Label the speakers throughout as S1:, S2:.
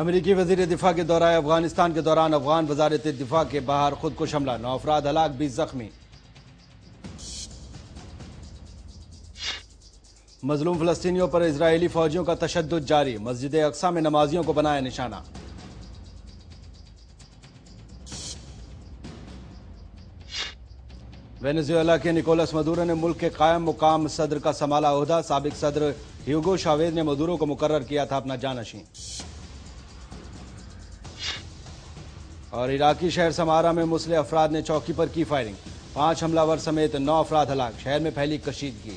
S1: अमेरिकी वजीर दिफा के दौरान अफगानिस्तान के दौरान अफगान वजारत दिफा के बाहर खुदकुश हमला, 9 अफराद हलाक, 20 जख्मी। मजलूम फलस्तीनियों पर इजरायली फौजियों का तशद्दुद जारी, मस्जिद अक्सा में नमाजियों को बनाया निशाना। वेनेजुएला के निकोलस मदुरो ने मुल्क के कायम मुकाम सदर का संभाला ओहदा, साबिक सदर ह्यूगो शावेज ने मदुरो को मुकर्रर किया था अपना जानशीं। और इराकी शहर समारा में मुस्लिम अफराद ने चौकी पर की फायरिंग, 5 हमलावर समेत 9 अफराद हलाक, शहर में फैली कशीदगी।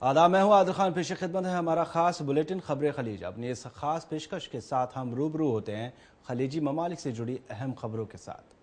S1: आदाब, मैं हूं आदिल खान, पेश खिदमत है हमारा खास बुलेटिन खबरें खलीज। अपनी इस खास पेशकश के साथ हम रूबरू होते हैं खलीजी ममालिक से जुड़ी अहम खबरों के साथ।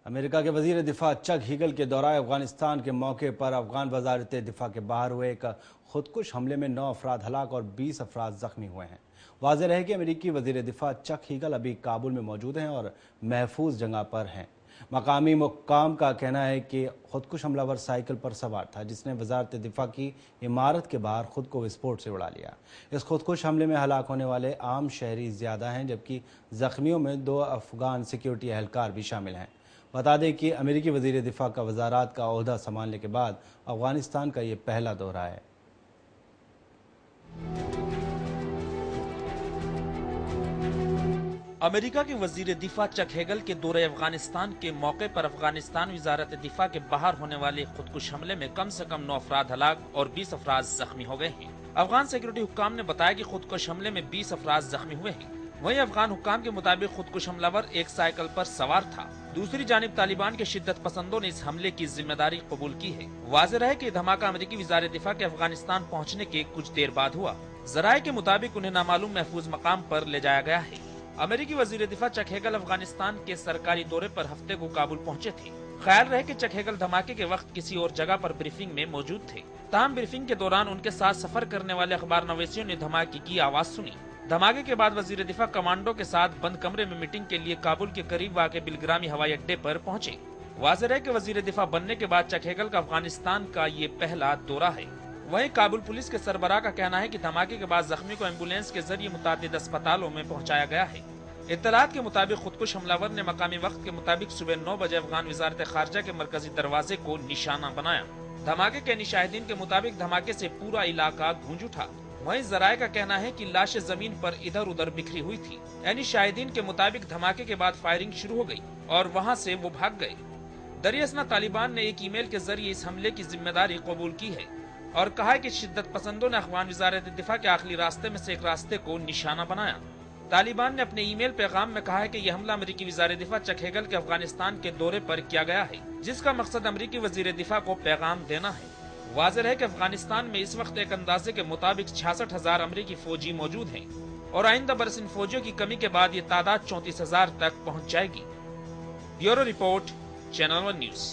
S1: अमेरिका के वजीर दिफा चक हीगल के दौरान अफगानिस्तान के मौके पर अफगान वजारत दिफा के बाहर हुए एक खुदकुश हमले में 9 अफराद हलाक और 20 अफराद जख्मी हुए हैं। वाज़ेह रहे कि अमेरिकी वजीर दिफा चक हीगल अभी काबुल में मौजूद हैं और महफूज जगह पर हैं। मकामी मुकाम का कहना है कि खुदकुश हमलावर साइकिल पर सवार था, जिसने वजारत दिफा की इमारत के बाहर खुद को विस्फोट से उड़ा लिया। इस खुदकुश हमले में हलाक होने वाले आम शहरी ज़्यादा हैं, जबकि जख्मियों में 2 अफगान सिक्योरिटी एहलकार भी शामिल हैं। बता दें कि अमेरिकी वजीर दिफा का वजारात का ओहदा संभालने के बाद अफगानिस्तान का ये पहला दौरा है।
S2: अमेरिका के वजीर दिफा चक हेगल के दौरे अफगानिस्तान के मौके पर अफगानिस्तान वजारत दिफा के बाहर होने वाले खुदकुश हमले में कम से कम 9 अफराद हलाक और 20 अफराद जख्मी हो गए हैं। अफगान सिक्योरिटी हुक्काम ने बताया कि खुदकुश हमले में 20 अफराद जख्मी हुए हैं। वहीं अफगान हुक्काम के मुताबिक खुदकुश हमलावर एक साइकिल पर सवार था। दूसरी जानिब तालिबान के शिद्दत पसंदों ने इस हमले की जिम्मेदारी कबूल की है। वाज़ेह रहे कि धमाका अमेरिकी वज़ारत दिफा के अफगानिस्तान पहुंचने के कुछ देर बाद हुआ। ज़राए के मुताबिक उन्हें नामालूम महफूज मकाम पर ले जाया गया है। अमेरिकी वजीर दिफा चक हेगल अफगानिस्तान के सरकारी दौरे पर हफ्ते को काबुल पहुंचे थे। ख्याल रहे कि चक हेगल धमाके के वक्त किसी और जगह पर ब्रीफिंग में मौजूद थे। ताहम ब्रीफिंग के दौरान उनके साथ सफर करने वाले अखबार नवीसियों ने धमाके की आवाज सुनी। धमाके के बाद वजीर दिफा कमांडो के साथ बंद कमरे में मीटिंग के लिए काबुल के करीब वाक़े बिलग्रामी हवाई अड्डे पर पहुंचे। वाज़ेह है कि वजीर दिफा बनने के बाद चक हेगल का अफगानिस्तान का ये पहला दौरा है। वहीं काबुल पुलिस के सरबराह का कहना है कि धमाके के बाद जख्मी को एम्बुलेंस के जरिए मुतादिद अस्पतालों में पहुंचाया गया है। इत्तलात के मुताबिक खुदकुश हमलावर ने मकामी वक्त के मुताबिक सुबह 9 बजे अफगान वजारत खारजा के मरकजी दरवाजे को निशाना बनाया। धमाके के निशाहिदीन के मुताबिक धमाके से पूरा इलाका गूंज उठा। वहीं ज़राए का कहना है कि लाशें जमीन पर इधर उधर बिखरी हुई थी। यानी शाहिदीन के मुताबिक धमाके के बाद फायरिंग शुरू हो गई और वहां से वो भाग गए। दरियासना तालिबान ने एक ईमेल के जरिए इस हमले की जिम्मेदारी कबूल की है और कहा है कि शिद्दत पसंदों ने अफगान वजारत दिफा के आखिरी रास्ते में से एक रास्ते को निशाना बनाया। तालिबान ने अपने ईमेल पैगाम में कहा है कि यह हमला अमेरिकी वज़ार दिफा चक हेगल के अफगानिस्तान के दौरे पर किया गया है, जिसका मकसद अमेरिकी वजीर दिफा को पैगाम देना है। वाज़ेह है कि अफगानिस्तान में इस वक्त एक अंदाजे के मुताबिक 66,000 अमेरिकी फौजी मौजूद हैं और आइंदा बरस इन फौजियों की कमी के बाद ये तादाद 34,000 तक पहुँच जाएगी। Bureau report, channel 1 news.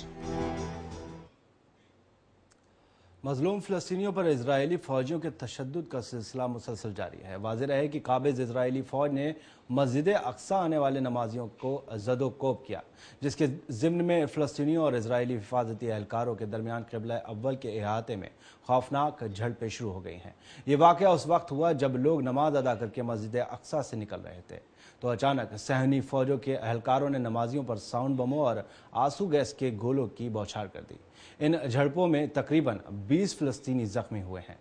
S1: मजलूम फ़लस्तीनियों पर इजरायली फ़ौजियों के तशद्दुद का सिलसिला मुसलसल जारी है। वाज़ेह है कि काबिज़ इजरायली फ़ौज ने मस्जिद अक्सा आने वाले नमाजियों को ज़दोकोब किया, जिसके ज़िम्न में फ़लस्तीनियों और इजरायली हिफाजती एहलकारों के दरमियान क़िबला अव्वल के अहाते में खौफनाक झड़पें शुरू हो गई हैं। ये वाक़या उस वक्त हुआ जब लोग नमाज अदा करके मस्जिद अक्सा से निकल रहे थे तो अचानक सहनी फ़ौजों के एहलकारों ने नमाजियों पर साउंड बमों और आंसू गैस के गोलों की बौछार कर दी। इन झड़पों में तकरीबन 20 फ़लस्तीनी जख्मी हुए हैं।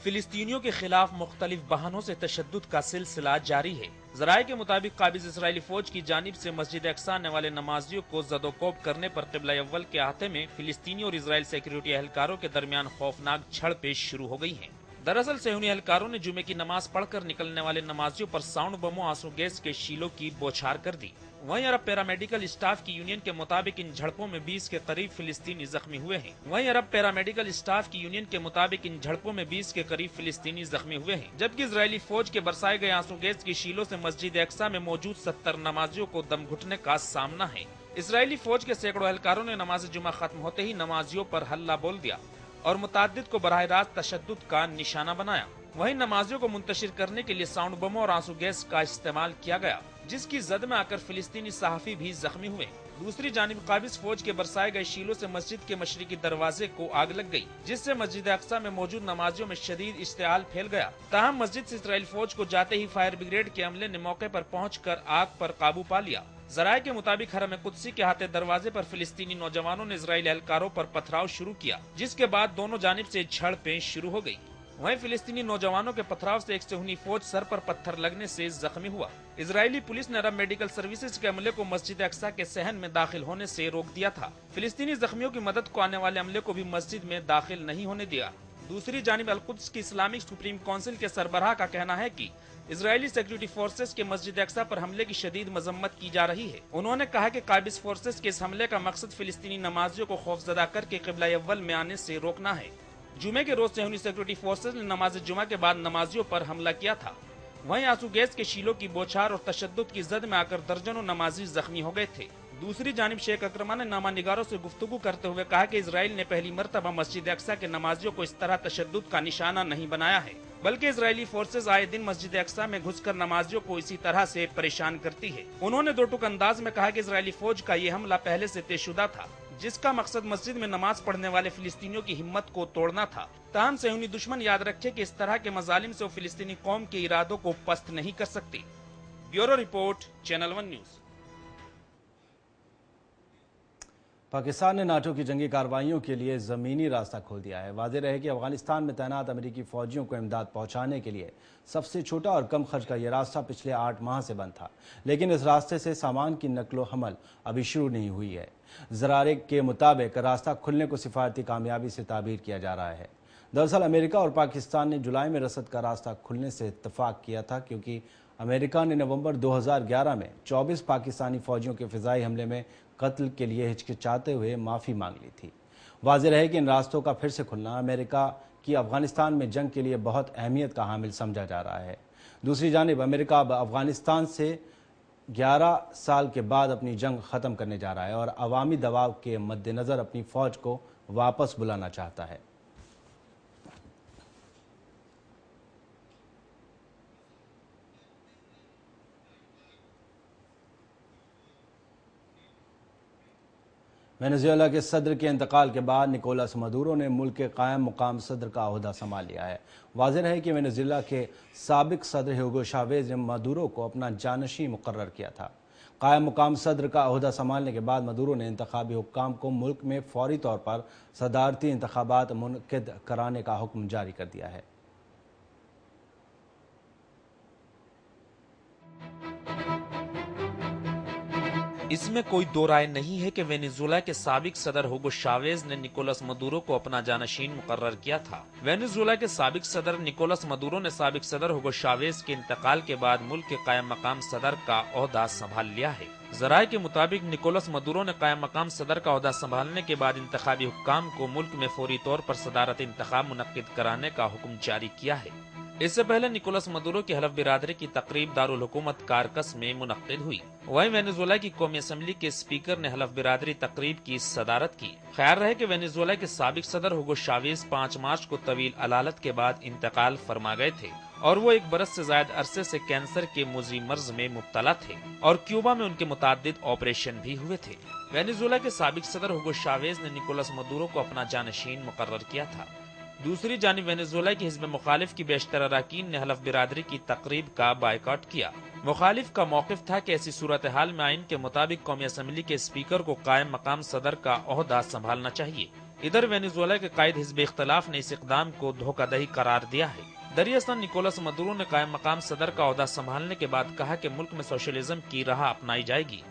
S2: फिलिस्तीनियों के खिलाफ मुख्तलिफ बहानों से तशद्दुद का सिलसिला जारी है। ज़राए के मुताबिक काबिज़ इसराइली फौज की जानिब से मस्जिद अक्सा आने वाले नमाजियों को ज़दोकोब करने पर क़िबला अव्वल के अहाते में फिलिस्तीनी और इजराइल सिक्योरिटी एहलकारों के दरमियान खौफनाक झड़पें शुरू हो गई हैं। दरअसल सेहूनी एहलकारों ने जुमे की नमाज पढ़कर निकलने वाले नमाजियों पर साउंड बमों, आंसू गैस के शीलों की बौछार कर दी। वहीं अरब पैरामेडिकल स्टाफ की यूनियन के मुताबिक इन झड़पों में 20 के करीब फिलिस्तीनी जख्मी हुए हैं। वहीं अरब पैरामेडिकल स्टाफ की यूनियन के मुताबिक इन झड़पों में 20 के करीब फिलिस्तीनी जख्मी हुए हैं, जबकि इजरायली फौज के बरसाए गए आंसू गैस की शीलों से मस्जिद अक्सा में मौजूद 70 नमाजियों को दम घुटने का सामना है। इसराइली फौज के सैकड़ों एहलकारों ने नमाज जुमा खत्म होते ही नमाजियों पर हल्ला बोल दिया। और मुताद्दिद को बराह रास्त तशद्दुद का निशाना बनाया। वहीं नमाजियों को मुंतशिर करने के लिए साउंड बमों और आंसू गैस का इस्तेमाल किया गया, जिसकी जद में आकर फिलिस्तीनी सहाफी भी जख्मी हुए। दूसरी जानिब काबिज फौज के बरसाए गए शीलों से मस्जिद के मशरिकी दरवाजे को आग लग गई, जिससे मस्जिद अक्सा में मौजूद नमाजियों में शदीद इश्तिआल फैल गया। ताहम मस्जिद से इजराइल फौज को जाते ही फायर ब्रिगेड के अमले ने मौके पर पहुंचकर आग पर काबू पा लिया। जराये के मुताबिक हरम कुदसी के हाथे दरवाजे पर फिलिस्तीनी नौजवानों ने इजराइली एहलकारों पर पथराव शुरू किया, जिसके बाद दोनों जानिब से झड़पें शुरू हो गई। वहीं फिलिस्तीनी नौजवानों के पथराव से एक सुन्नी फौज सर पर पत्थर लगने से जख्मी हुआ। इजरायली पुलिस ने अरब मेडिकल सर्विसेज के अमले को मस्जिद अक्सा के सहन में दाखिल होने से रोक दिया था। फिलिस्तीनी जख्मियों की मदद को आने वाले अमले को भी मस्जिद में दाखिल नहीं होने दिया। दूसरी जानिब अल-कुद्स की इस्लामिक सुप्रीम काउंसिल के सरबराह का कहना है कि इजरायली सिक्योरिटी फोर्सेस के मस्जिद अक्सा पर हमले की शदीद मजम्मत की जा रही है। उन्होंने कहा कि काबिज फोर्सेस के इस हमले का मकसद फिलिस्तीनी नमाजियों को खौफजदा करके क़िबला अव्वल में आने से रोकना है। जुमे के रोज सेहूनी सिक्योरिटी फोर्सेस ने नमाज जुमा के बाद नमाजियों पर हमला किया था। वहीं आंसू गैस के शीलों की बौछार और तशद्दुद की जद में आकर दर्जनों नमाजी जख्मी हो गए थे। दूसरी जानिब शेख अकरमा ने नामा निगारों से गुफ्तगू करते हुए कहा कि इजराइल ने पहली मर्तबा मस्जिद अक्सा के नमाजियों को इस तरह तशद्दुद का निशाना नहीं बनाया है, बल्कि इजरायली फोर्सेज आए दिन मस्जिद अक्सा में घुसकर नमाजियों को इसी तरह से परेशान करती है। उन्होंने दो टूक अंदाज में कहा कि इजरायली फौज का ये हमला पहले से तयशुदा था, जिसका मकसद मस्जिद में नमाज पढ़ने वाले फिलिस्तीनियों की हिम्मत को तोड़ना था। ताहम सेहूनी दुश्मन याद रखे कि इस तरह के मजालिम से वो फिलिस्तीनी कौम के इरादों को पस्त नहीं कर सकती। Bureau report, channel 1 news.
S1: Pakistan ने नाटो की जंगी कार्रवाइयों के लिए ज़मीनी रास्ता खोल दिया है। वाज़ेह रहे कि अफगानिस्तान में तैनात अमेरिकी फ़ौजियों को इमदाद पहुँचाने के लिए सबसे छोटा और कम खर्च का यह रास्ता पिछले 8 माह से बंद था, लेकिन इस रास्ते से सामान की नकलो हमल अभी शुरू नहीं हुई है। ज़रारे के मुताबिक रास्ता खुलने को सिफारती कामयाबी से ताबीर किया जा रहा है। दरअसल अमेरिका और पाकिस्तान ने जुलाई में रसद का रास्ता खुलने से इत्तफाक किया था, क्योंकि अमेरिका ने नवंबर 2011 में 24 पाकिस्तानी फ़ौजियों के फ़िज़ाई हमले में कत्ल के लिए हिचकिचाते हुए माफ़ी मांग ली थी। वाज़ेह रहे कि इन रास्तों का फिर से खुलना अमेरिका की अफ़गानिस्तान में जंग के लिए बहुत अहमियत का हामिल समझा जा रहा है। दूसरी जानिब अमेरिका अब अफ़गानिस्तान से 11 साल के बाद अपनी जंग ख़त्म करने जा रहा है और अवामी दबाव के मद्देनज़र अपनी फ़ौज को वापस बुलाना चाहता है। वेनेजुएला के सदर के इंतकाल के बाद निकोलस मदुरो ने मुल्क के कायम मुकाम सदर का ओहदा संभाल लिया है। वाज़ेह है कि वेनेजुएला के साबिक सदर ह्यूगो चावेज़ ने मदुरो को अपना जानशीन मुकर्रर किया था। कायम मुकाम सदर का ओहदा संभालने के बाद मदुरो ने इंतखाबी हुक्काम को मुल्क में फौरी तौर पर सदारती इंतखाबात मुनक्किद कराने का हुक्म जारी कर दिया है।
S2: इसमें कोई दो राय नहीं है कि वेनेजुएला के साबिक सदर हुगो चावेज़ ने निकोलस मदुरो को अपना जानशीन मुकर्रर किया था। वेनेजुएला के साबिक सदर निकोलस मदुरो ने साबिक सदर हुगो चावेज़ के इंतकाल के बाद मुल्क के कायम मकाम सदर का ओहदा संभाल लिया है। जराये के मुताबिक निकोलस मदुरो ने कायम मकाम सदर का ओहदा संभालने के बाद इंतखाबी हुक्काम को मुल्क में फौरी तौर पर सदारत इंतखाब मुनक्किद कराने का हुक्म जारी किया है। इससे पहले निकोलस मदुरो की हलफ बिरादरी की तकरीब दारुल हुकूमत कारकस में मुनक्किद हुई। वहीं वेनेजुएला की कौमी असम्बली के स्पीकर ने हलफ बिरादरी तकरीब की सदारत की। ख्याल रहे कि वेनेजुएला के साबिक सदर हुगो चावेज़ 5 मार्च को तवील अलालत के बाद इंतकाल फरमा गए थे और वो 1 बरस से ज्यादा अरसे से कैंसर के मुज़ी मर्ज में मुब्तला थे और क्यूबा में उनके मुताद्दिद ऑपरेशन भी हुए थे। वेनेजुएला के साबिक सदर हुगो चावेज़ ने निकोलस मदुरो को अपना जानशीन मुकर्रर किया था। दूसरी जानिब वेनेजुएला की हिज़्ब मुखालिफ की बेशतर अरकान ने हलफ बिरादरी की तकरीब का बायकॉट किया। मुखालिफ का मौक़िफ़ था कि ऐसी सूरत हाल में आइन के मुताबिक कौमी असम्बली के स्पीकर को कायम मकाम सदर का ओहदा संभालना चाहिए। इधर वेनेजुएला के कायद हिज़्ब इख्तिलाफ ने इस इक़दाम को धोखादही करार दिया है। दरियासन निकोलस मदुरो ने कायम मकाम सदर का ओहदा संभालने के बाद कहा कि मुल्क में सोशलिज्म की राह अपनाई जाएगी।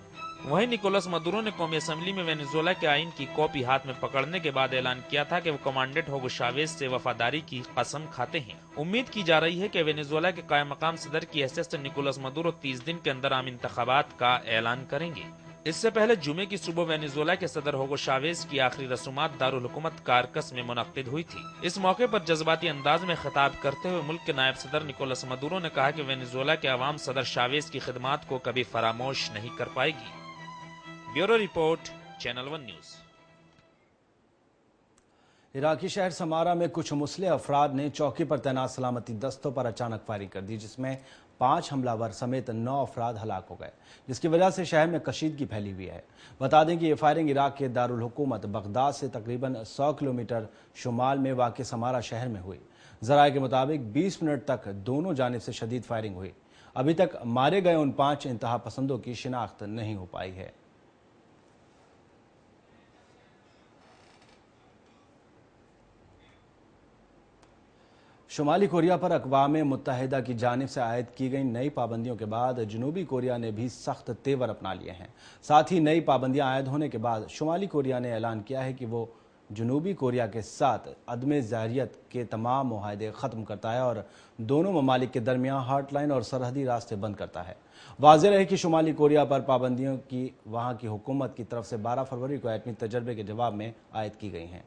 S2: वहीं निकोलस मदुरो ने कौमी असम्बली में वेनेजुएला के आइन की कॉपी हाथ में पकड़ने के बाद ऐलान किया था कि वो कमांडेंट हुगो चावेज़ से वफादारी की कसम खाते हैं। उम्मीद की जा रही है कि वेनेजुएला के कायम मकाम सदर की हैसियत से निकोलस मदुरो 30 दिन के अंदर आम इंतखाबात का ऐलान करेंगे। इससे पहले जुमे की सुबह वेनेजुएला के सदर हुगो चावेज़ की आखिरी रसूमात दारुल हुकूमत कारकस में मुनक्किद हुई थी। इस मौके पर जज्बाती अंदाज में खिताब करते हुए मुल्क के नायब सदर निकोलस मदुरो ने कहा कि वेनेजुएला के अवाम सदर चावेज़ की खिदमात को कभी फरामोश नहीं कर पाएगी। Bureau report, channel 1 news.
S1: Iraqi शहर समारा में कुछ मुस्लिह अफराद ने चौकी पर तैनात सलामती दस्तों पर अचानक फायरिंग कर दी, जिसमें 5 हमलावर समेत 9 अफराद हलाक हो गए, जिसकी वजह से शहर में कशीदगी फैली हुई है। बता दें कि ये फायरिंग इराक के दारुल हुकूमत बगदाद से तकरीबन 100 किलोमीटर शुमाल में वाक़ समारा शहर में हुई। ज़राए के मुताबिक 20 मिनट तक दोनों जानिब से शदीद फायरिंग हुई। अभी तक मारे गए उन 5 इंतहा पसंदों की शिनाख्त नहीं हो पाई है। शुमाली कोरिया पर अक़वाम मुत्तहिदा की जानिब से आयद की गई नई पाबंदियों के बाद जनूबी कोरिया ने भी सख्त तेवर अपना लिए हैं। साथ ही नई पाबंदियां आयद होने के बाद शुमाली कोरिया ने ऐलान किया है कि वो जनूबी कोरिया के साथ अदम ज़ारियत के तमाम मुआहदे ख़त्म करता है और दोनों ममालिक के दरमियान हॉटलाइन और सरहदी रास्ते बंद करता है। वाज़ेह रहे कि शुमाली कोरिया पर पाबंदियों की वहाँ की हुकूमत की तरफ से 12 फरवरी को एटमी तजर्बे के जवाब में आयद की गई हैं।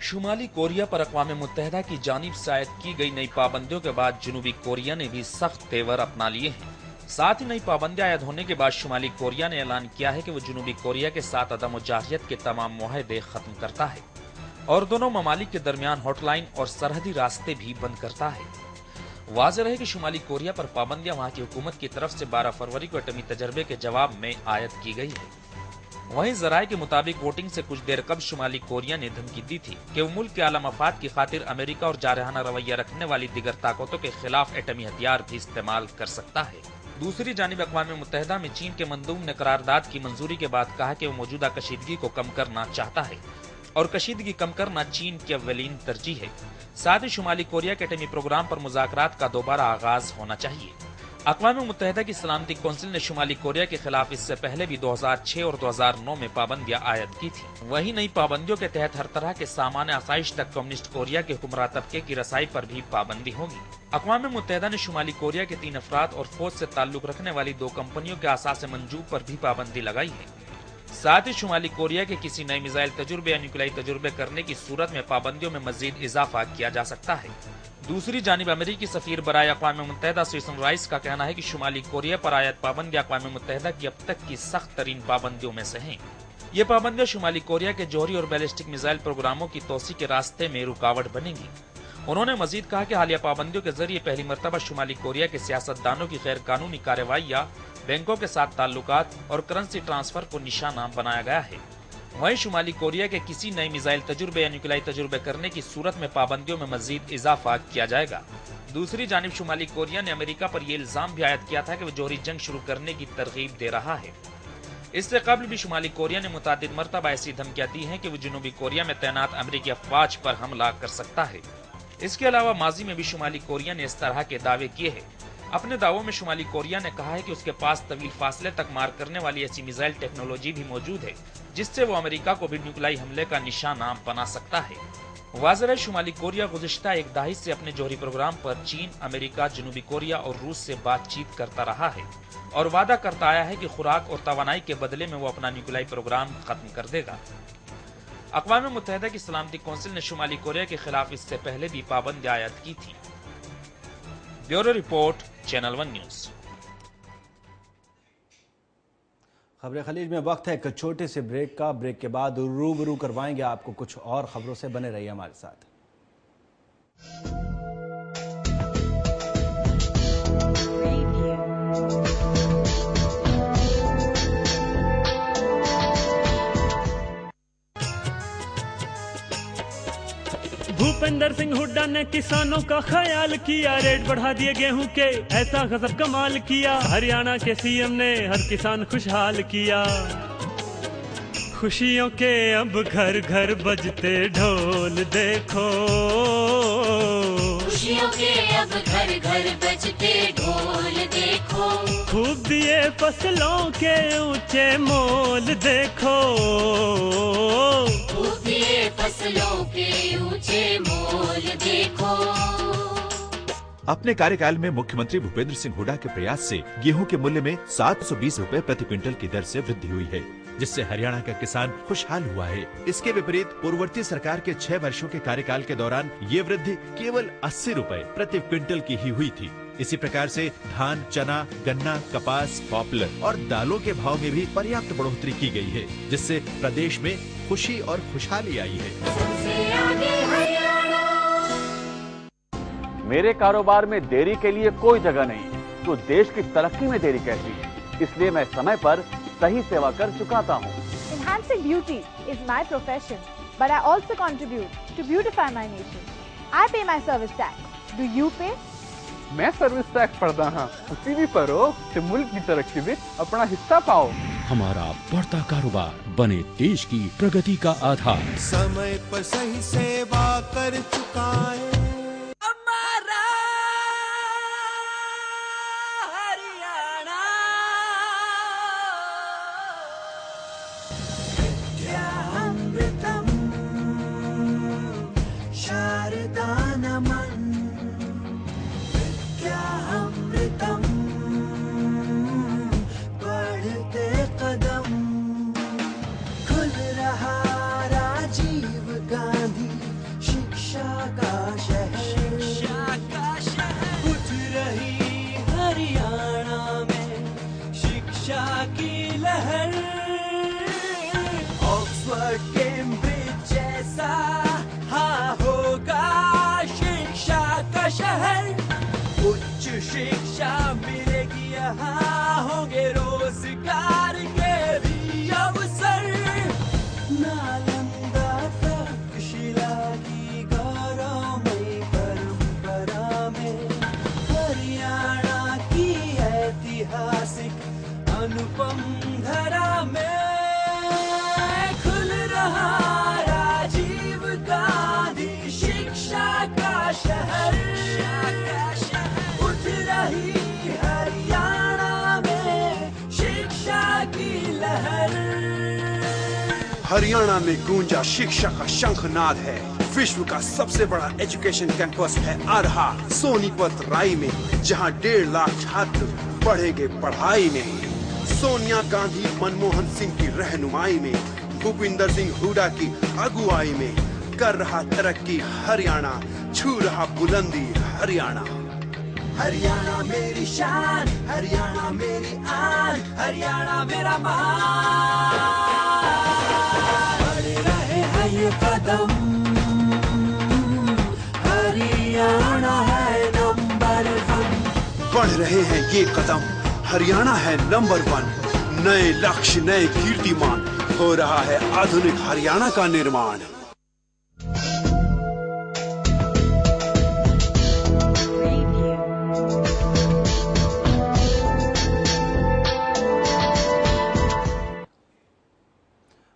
S2: शुमाली कोरिया पर अक़वाम मुत्तहिदा की जानिब से आयद की गई नई पाबंदियों के बाद जनूबी कोरिया ने भी सख्त तेवर अपना लिए हैं। साथ ही नई पाबंदियां आयद होने के बाद शुमाली कोरिया ने ऐलान किया है कि वो जनूबी कोरिया के साथ अदम जारियत के तमाम मुआहदे खत्म करता है और दोनों ममालिक के दरमियान हॉटलाइन और सरहदी रास्ते भी बंद करता है। वाज़ेह रहे कि शुमाली कोरिया पर पाबंदियां वहाँ की हुकूमत की तरफ से 12 फरवरी को एटमी तजर्बे के जवाब में आयद की गई है। वहीं ज़राए के मुताबिक वोटिंग से कुछ देर कबल शुमाली कोरिया ने धमकी दी थी कि वो मुल्क के आला मफाद की खातिर अमेरिका और जारहाना रवैया रखने वाली दीगर ताकतों के खिलाफ एटमी हथियार भी इस्तेमाल कर सकता है। दूसरी जानिब अक़वाम मुत्तहिदा में चीन के मंदूब ने करारदाद की मंजूरी के बाद कहा कि वो मौजूदा कशीदगी को कम करना चाहता है और कशीदगी कम करना चीन की अव्वलीन तरजीह है। साथ ही शुमाली कोरिया के एटमी प्रोग्राम पर मुज़ाकरात का दोबारा आगाज होना चाहिए। अक़वाम मुत्तहिदा की सलामती कौंसिल ने शुमाली कोरिया के खिलाफ इससे पहले भी 2006 और 2009 में पाबंदियां आयद की थी। वहीं नई पाबंदियों के तहत हर तरह के सामान आसाइश तक कम्युनिस्ट कोरिया के हुक्मरान तबके की रसाई पर भी पाबंदी होगी। अक़वाम मुत्तहिदा ने शुमाली कोरिया के 3 अफराद और फौज से ताल्लुक रखने वाली 2 कंपनियों के असास मंजूब पर भी पाबंदी लगाई है। साथ ही शुमाली कोरिया के किसी नए मिसाइल तजुर्बे या न्यूक्लियाई तजुर्बे करने की सूरत में पाबंदियों में मजीद इजाफा किया जा सकता है। दूसरी जानिब अमेरिकी सफीर बराए अक़वाम मुत्तहिदा सुसन राइस का कहना है कि शुमाली कोरिया पर आयद पाबंदी अक़वाम मुत्तहिदा की अब तक की सख्त तरीन पाबंदियों में से हैं। ये पाबंदियां शुमाली कोरिया के जौहरी और बैलिस्टिक मिसाइल प्रोग्रामों की तोसी के रास्ते में रुकावट बनेंगी। उन्होंने मजीद कहा कि हालिया पाबंदियों के जरिए पहली मरतबा शुमाली कोरिया के सियासतदानों की गैर कानूनी कार्रवाई या बैंकों के साथ ताल्लुकात और करेंसी ट्रांसफर को निशाना बनाया गया है। वहीं शुमाली कोरिया के किसी नए मिसाइल तजुर्बे या न्यूक्लियाई तजुर्बे करने की सूरत में पाबंदियों में मजीद इजाफा किया जाएगा। दूसरी जानिब शुमाली कोरिया ने अमेरिका पर यह इल्जाम भी आयद किया था कि वह जौहरी जंग शुरू करने की तरगीब दे रहा है। इससे कबल भी शुमाली कोरिया ने मुतादिद मरतबा ऐसी धमकियां दी हैं कि वो जनूबी कोरिया में तैनात अमेरिकी अफवाज पर हमला कर सकता है। इसके अलावा माजी में भी शुमाली कोरिया ने इस तरह के दावे किए हैं। अपने दावों में शुमाली कोरिया ने कहा है कि उसके पास तवील फासले तक मार करने वाली ऐसी मिसाइल टेक्नोलॉजी भी मौजूद है जिससे वो अमेरिका को भी न्यूक्लियाई हमले का निशाना बना सकता है। वाज़ेह है शुमाली कोरिया गुज़िश्ता एक दहाई से अपने जौहरी प्रोग्राम पर चीन, अमेरिका, जनूबी कोरिया और रूस से बातचीत करता रहा है और वादा करता आया है कि खुराक और तवानाई के बदले में वो अपना न्यूक्लियाई प्रोग्राम खत्म कर देगा। अक़वाम मुत्तहिदा की सलामती कौंसिल ने शुमाली कोरिया के खिलाफ इससे पहले भी पाबंदी आयद की थी। Bureau report, channel 1 news.
S1: खबरें खलीज में वक्त है एक छोटे से ब्रेक का। ब्रेक के बाद रूबरू करवाएंगे आपको कुछ और खबरों से। बने रहिए हमारे साथ।
S3: भूपेंद्र सिंह हुड्डा ने किसानों का ख्याल किया, रेट बढ़ा दिए गेहूं के, ऐसा गजब कमाल किया। हरियाणा के सीएम ने हर किसान खुशहाल किया। खुशियों के अब घर घर बजते ढोल देखो,
S4: खुशियों के अब घर घर बजते ढोल देखो।
S3: खूब दिए फसलों के ऊंचे मोल देखो,
S4: खूब दिए फसलों के ऊंचे मोल देखो।
S5: अपने कार्यकाल में मुख्यमंत्री भूपेंद्र सिंह हुड्डा के प्रयास से गेहूं के मूल्य में 720 रुपए प्रति क्विंटल की दर से वृद्धि हुई है, जिससे हरियाणा का किसान खुशहाल हुआ है। इसके विपरीत पूर्ववर्ती सरकार के 6 वर्षों के कार्यकाल के दौरान ये वृद्धि केवल 80 रुपए प्रति क्विंटल की ही हुई थी। इसी प्रकार से धान, चना, गन्ना, कपास, पॉपुलर और दालों के भाव में भी पर्याप्त बढ़ोतरी की गई है, जिससे प्रदेश में खुशी और खुशहाली आई है।
S4: सबसे आगे हरियाणा।
S6: मेरे कारोबार में देरी के लिए कोई जगह नहीं है, तो देश की तरक्की में देरी कैसी है? इसलिए मैं समय पर सही सेवा कर चुकाता हूँ।
S7: Enhancing beauty is my profession, but I also contribute to beautify my nation. I pay my service tax. Do you pay?
S8: मैं सर्विस टैक्स भरदा हां, तुसी भी भरो ते मुल्क की तरक्की विच अपना हिस्सा पाओ।
S9: हमारा बढ़ता कारोबार बने देश की प्रगति का आधार।
S10: समय पर सही सेवा कर चुकाए
S4: हमारा हरियाणा। विद्यामृतम शारदा नमन। विद्यामृतम बढ़ते कदम। खुल रहा राजीव गांधी शिक्षा का शहर। उठ रही हरियाणा में शिक्षा की लहर। ऑक्सफोर्ड कैम्ब्रिज जैसा हाँ होगा शिक्षा का शहर। उच्च शिक्षा मिलेगी यहाँ, होंगे रोजगार के भी अवसर। नालंदा तक्षशिला की गौरवमयी परंपरा में हरियाणा की ऐतिहासिक अनुपम धरा में खुल रहा राजीव गांधी शिक्षा का शहर। उठ रही हरियाणा में शिक्षा की लहर।
S10: हरियाणा में गूंजा शिक्षा का शंखनाद है। विश्व का सबसे बड़ा एजुकेशन कैंपस है आ रहा सोनीपत राय में, जहां 1.5 लाख छात्र पढ़ेंगे पढ़ाई में। सोनिया गांधी मनमोहन सिंह की रहनुमाई में, भूपिंदर सिंह हुड्डा की अगुवाई में कर रहा तरक्की हरियाणा, छू रहा बुलंदी हरियाणा।
S4: हरियाणा मेरी शान, हरियाणा मेरी आन, हरियाणा मेरा मान। बढ़ रहे हैं ये कदम, हरियाणा है नंबर 1।
S10: बढ़ रहे हैं ये कदम, हरियाणा है नंबर 1। नए लक्ष्य, नए कीर्तिमान, हो रहा है आधुनिक हरियाणा का निर्माण।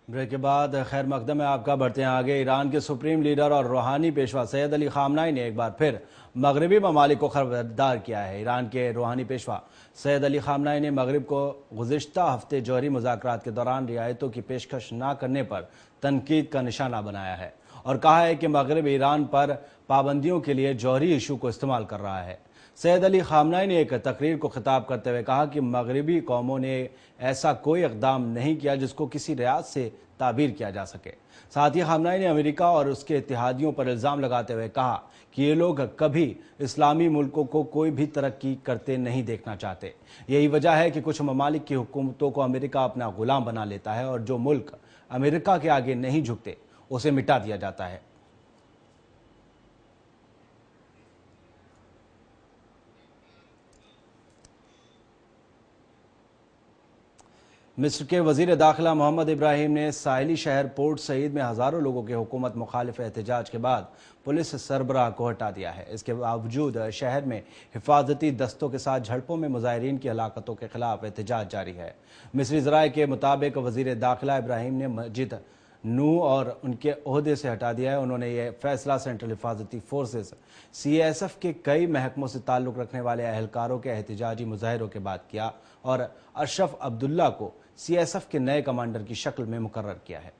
S1: ब्रेक के बाद खैर मकदम है आपका। बढ़ते हैं आगे। ईरान के सुप्रीम लीडर और रूहानी पेशवा सैयद अली खामनाई ने एक बार फिर मगरबी ममालिक को खबरदार किया है। ईरान के रूहानी पेशवा सैयद अली खामनाई ने मगरब को गुज़िश्ता हफ्ते जौहरी मुज़ाकरात के दौरान रियायतों की पेशकश न करने पर तनकीद का निशाना बनाया है और कहा है कि मगरब ईरान पर पाबंदियों के लिए जौहरी इशू को इस्तेमाल कर रहा है। सैयद अली खामनाई ने एक तकरीर को खिताब करते हुए कहा कि मगरबी कौमों ने ऐसा कोई इक़दाम नहीं किया जिसको किसी रियासत से ताबीर किया जा सके। साथ ही खामनाई ने अमेरिका और उसके इत्तेहादियों पर इल्ज़ाम लगाते हुए कहा कि ये लोग कभी इस्लामी मुल्कों को कोई भी तरक्की करते नहीं देखना चाहते। यही वजह है कि कुछ ममालिक की हुकूमतों को अमेरिका अपना गुलाम बना लेता है और जो मुल्क अमेरिका के आगे नहीं झुकते उसे मिटा दिया जाता है। मिस्र के वजीर दाखिला मोहम्मद इब्राहिम ने साहिली शहर पोर्ट सईद में हज़ारों लोगों के हुकूमत मुखालिफ एहतजाज के बाद पुलिस सरबराह को हटा दिया है। इसके बावजूद शहर में हिफाजती दस्तों के साथ झड़पों में मुजाहिरीन की हलाकतों के खिलाफ एहतजाज जारी है। मिस्री ज़राए के मुताबिक वजीर दाखिला इब्राहिम ने मस्जिद नू और उनके ओहदे से हटा दिया है। उन्होंने ये फैसला सेंट्रल हिफाजती फोर्सेस CSF के कई महकमों से ताल्लुक़ रखने वाले अहलकारों के एहतजाजी मुजाहिरों के बाद किया और अशरफ अब्दुल्ला को CSF के नए कमांडर की शक्ल में मुकर्रर किया है।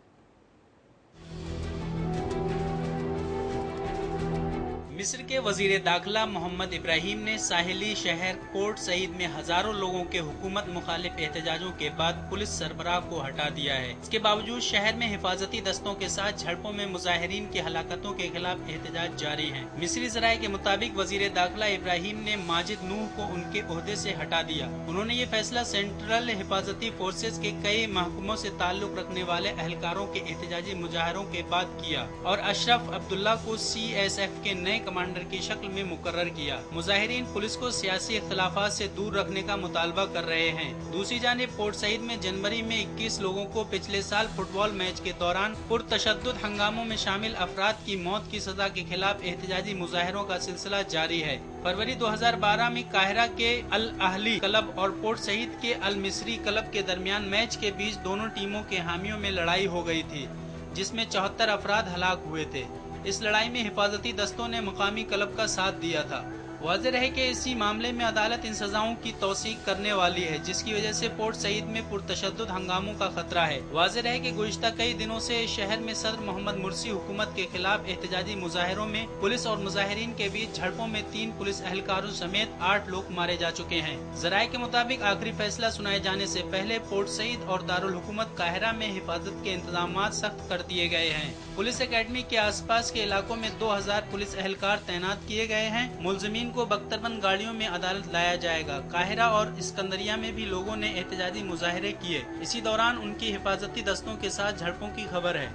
S11: مصر کے وزیر داخلہ محمد ابراہیم نے ساحلی شہر پورٹ سعید میں ہزاروں لوگوں کے حکومت مخالف احتجاجوں کے بعد پولیس سربراہ کو ہٹا دیا ہے۔ اس کے باوجود شہر میں حفاظتی دستوں کے ساتھ جھڑپوں میں مظاہرین کی ہلاکتوں کے خلاف احتجاج جاری ہیں۔ مصری ذرائع کے مطابق وزیر داخلہ ابراہیم نے ماجد نوح کو ان کے عہدے سے ہٹا دیا۔ انہوں نے یہ فیصلہ سینٹرل حفاظتی فورسز کے کئی محکموں سے تعلق رکھنے والے اہلکاروں کے احتجاجی مظاہروں کے بعد کیا اور اشرف عبداللہ کو CSF کے نئے کمانڈر کی شکل میں مقرر کیا۔ مظاہرین پولیس کو سیاسی اختلافات سے دور رکھنے کا مطالبہ کر رہے ہیں۔ دوسری جانب پورٹ سعید میں جنوری میں 21 لوگوں کو پچھلے سال فٹ بال میچ کے دوران پرتشدد ہنگاموں میں شامل افراد کی موت کی سزا کے خلاف احتجاجی مظاہروں کا سلسلہ جاری ہے۔ فروری 2012 میں قاہرہ کے الاہلی کلب اور پورٹ سعید کے المصری کلب کے درمیان میچ کے بیچ دونوں ٹیموں کے حامیوں میں لڑائی ہو گئی تھی، جس میں 74 افراد ہلاک ہوئے تھے۔ اس لڑائی میں حفاظتی دستوں نے مقامی کلب کا ساتھ دیا تھا۔ واضح رہے کہ اسی معاملے میں عدالت ان سزاؤں کی توثیق کرنے والی ہے، جس کی وجہ سے پورٹ سعید میں پرتشدد ہنگاموں کا خطرہ ہے۔ واضح رہے کہ گزشتہ کئی دنوں سے شہر میں صدر محمد مرسی حکومت کے خلاف احتجاجی مظاہروں میں پولیس اور مظاہرین کے بیچ جھڑپوں میں 3 پولیس اہلکاروں سمیت 8 لوگ مارے جا چکے ہیں۔ ذرائع کے مطابق آخری فیصلہ سنائے جانے سے پہلے پورٹ سعید اور دارالحکومت قاہرہ میں حفاظت کے انتظامات سخت کر دیے گئے ہیں۔ پولیس اکیڈمی کے آس پاس کے علاقوں میں 2000 پولیس اہلکار تعینات کیے گئے ہیں۔ ملزمین کو بختربند گاڑیوں میں عدالت لایا جائے گا۔ قاہرہ اور اسکندریہ میں بھی لوگوں نے احتجاجی مظاہرے کیے۔ اسی دوران ان کی حفاظتی دستوں کے ساتھ جھڑپوں کی خبر ہے۔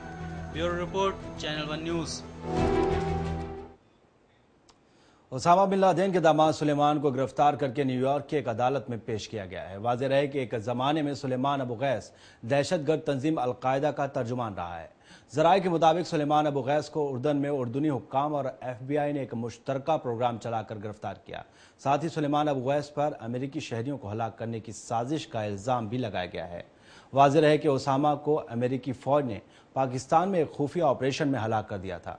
S11: Bureau report, channel 1 news.
S1: Osama bin Laden کے داماد سلیمان کو گرفتار کر کے نیو یارک کی ایک عدالت میں پیش کیا گیا ہے۔ واضح رہے کہ ایک زمانے میں سلیمان ابو غیث دہشت گرد تنظیم القاعدہ کا ترجمان رہا ہے۔ ذرائع کے مطابق سلیمان ابو غیث کو اردن میں اردنی حکام اور FBI نے ایک مشترکہ پروگرام چلا کر گرفتار کیا۔ ساتھ ہی سلیمان ابو غیث پر امریکی شہریوں کو ہلاک کرنے کی سازش کا الزام بھی لگایا گیا ہے۔ واضح رہے کہ اسامہ کو امریکی فوج نے پاکستان میں ایک خفیہ آپریشن میں ہلاک کر دیا تھا۔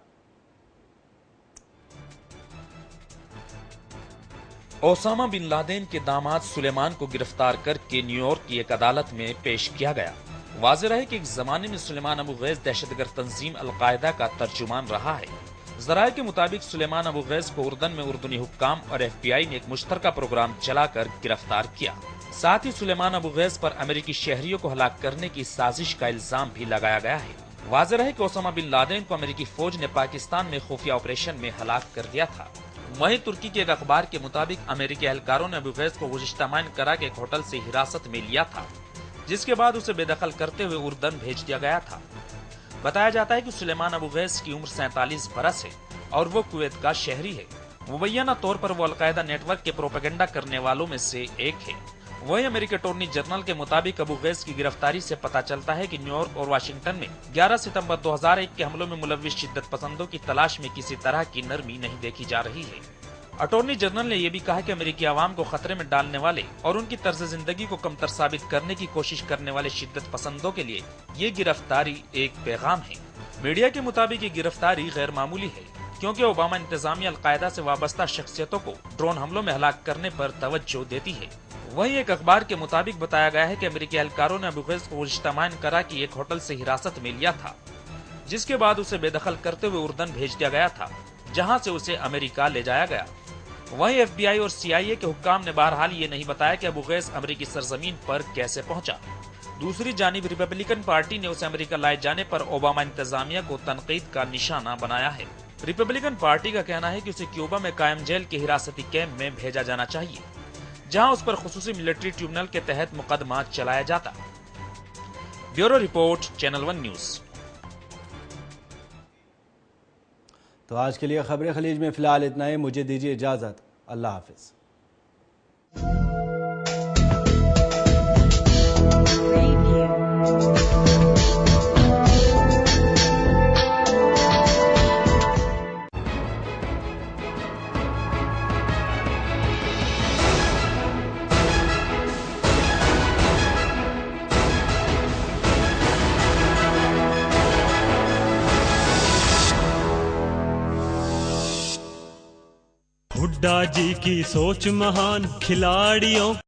S2: اسامہ بن لادن کے داماد سلیمان کو گرفتار کر کے نیو یارک کی ایک عدالت میں پیش کیا گیا۔ واضح رہے کہ ایک زمانے میں سلیمان ابو غیث دہشت گرد تنظیم القاعدہ کا ترجمان رہا ہے۔ ذرائع کے مطابق سلیمان ابو غیث کو اردن میں اردنی حکام اور FBI نے ایک مشترکہ پروگرام چلا کر گرفتار کیا۔ ساتھ ہی سلیمان ابو غیث پر امریکی شہریوں کو ہلاک کرنے کی سازش کا الزام بھی لگایا گیا ہے۔ واضح رہے کہ اسامہ بن لادن کو امریکی فوج نے پاکستان میں خفیہ آپریشن میں ہلاک کر دیا تھا۔ وہیں ترکی کے ایک اخبار کے مطابق امریکی اہلکاروں نے ابو غیث کو گزشتہ ماہ انقرہ کے ایک ہوٹل سے حراست میں لیا تھا، جس کے بعد اسے بے دخل کرتے ہوئے اردن بھیج دیا گیا تھا۔ بتایا جاتا ہے کہ سلیمان ابو غیث کی عمر 47 برس ہے اور وہ کویت کا شہری ہے۔ مبینہ طور پر وہ القاعدہ نیٹ ورک کے پروپیگنڈا کرنے والوں میں سے ایک ہے۔ وہیں امریکی اٹارنی جنرل کے مطابق ابو غیث کی گرفتاری سے پتہ چلتا ہے کہ نیو یارک اور واشنگٹن میں 11 ستمبر 2001 کے حملوں میں ملوث شدت پسندوں کی تلاش میں کسی طرح کی نرمی نہیں دیکھی جا رہی ہے۔ اٹارنی جنرل نے یہ بھی کہا کہ امریکی عوام کو خطرے میں ڈالنے والے اور ان کی طرز زندگی کو کمتر ثابت کرنے کی کوشش کرنے والے شدت پسندوں کے لیے یہ گرفتاری ایک پیغام ہے۔ میڈیا کے مطابق یہ گرفتاری غیر معمولی ہے، کیونکہ اوباما انتظامیہ القاعدہ سے وابستہ شخصیتوں کو ڈرون حملوں میں ہلاک کرنے پر توجہ دیتی ہے۔ وہیں ایک اخبار کے مطابق بتایا گیا ہے کہ امریکی اہلکاروں نے ابو غیث کو گزشتہ ماہ انقرہ کی ایک ہوٹل سے حراست میں لیا تھا، جس کے بعد اسے بے دخل کرتے ہوئے اردن بھیج دیا گیا تھا، جہاں سے اسے امریکہ لے جایا گیا۔ وہیں FBI اور CIA کے حکام نے بہرحال یہ نہیں بتایا کہ ابو غیث امریکی سرزمین پر کیسے پہنچا۔ دوسری جانب ریپبلکن پارٹی نے اسے امریکہ لائے جانے پر اوباما انتظامیہ کو تنقید کا نشانہ بنایا ہے۔ ریپبلکن پارٹی کا کہنا ہے کہ اسے کیوبا میں قائم جیل کے حراستی کیمپ میں بھیجا جانا چاہیے، جہاں اس پر خصوصی ملٹری ٹریبونل کے تحت مقدمہ چلایا جاتا۔ Bureau report, channel 1 news.
S1: تو آج کے لیے خبر خلیج میں فی الحال اتنا ہی۔ مجھے دیجیے اجازت، اللہ حافظ۔
S3: हुड्डा जी की सोच महान खिलाड़ियों